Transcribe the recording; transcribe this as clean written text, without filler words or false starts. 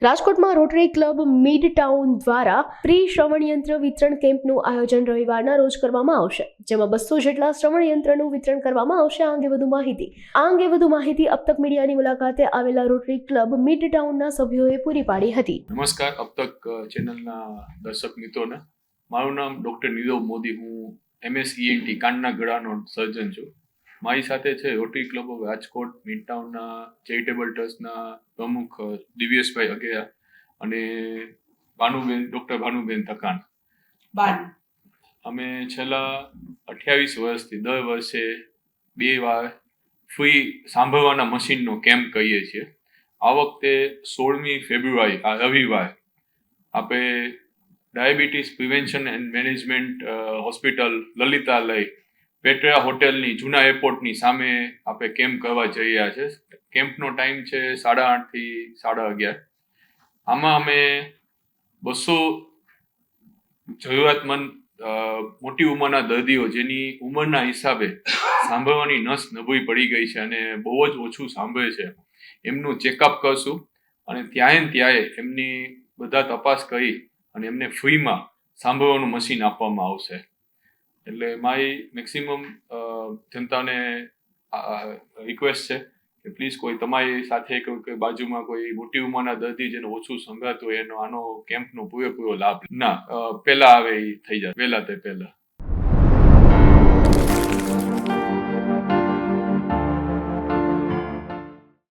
રાજકોટમાં rotary club mid town દ્વારા free શ્રવણ યંત્ર વિતરણ કેમ્પનું આયોજન રવિવારના રોજ કરવામાં આવશે, જેમાં 200 જેટલા શ્રવણ યંત્રનું વિતરણ કરવામાં આવશે. આ અંગે વધુ માહિતી અબ તક મીડિયાની મુલાકાતે આવેલા રોટરી ક્લબ મિડ ટાઉનના સભ્યોએ પૂરી પાડી હતી. નમસ્કાર અબ તક ચેનલના દર્શક મિત્રોને, મારું નામ ડોક્ટર નીરવ મોદી. હું MS-ENT કાનના ગળાનો સર્જન છું. મારી સાથે છે rotary club of Rajkot mid ટાઉનના ચેરિટેબલ ટ્રસ્ટના પ્રમુખ દિવ્યેશભાઈ અગેરા અને ડોક્ટર ભાનુબેન થકાણ. અમે છેલ્લા 28 વર્ષથી દર વર્ષે 2 વાર ફ્રી સાંભળવાના મશીનનો કેમ્પ કરીએ છીએ. આ વખતે 16મી ફેબ્રુઆરી આ રવિવાર આપણે diabetes prevention and management hospital Lalitalay Petra હોટેલની જૂના એરપોર્ટની સામે આપણે કેમ્પ કરવા જઈ રહ્યા છે. કેમ્પનો ટાઈમ છે 8:30 થી 11:30. આમાં અમે 200 જરૂરિયાતમંદ મોટી ઉંમરના દર્દીઓ જેની ઉંમરના હિસાબે સાંભળવાની નસ નબળી પડી ગઈ છે અને બહુ જ ઓછું સાંભળે છે, એમનું ચેકઅપ કરશું અને ત્યારે એમની બધા તપાસ કરી અને એમને ફ્રીમાં સાંભળવાનું મશીન આપવામાં આવશે. એટલે મારી મેક્સિમમ જનતાને રિક્વેસ્ટ છે કે પ્લીઝ કોઈ તમારી સાથે કે બાજુમાં કોઈ મોટી ઉંમરના દર્દી જેને ઓછું સંભળાતું હોય આનો કેમ્પનો પૂરેપૂરો લાભ પહેલા આવે એ થઈ જાય, વહેલા તે પહેલા.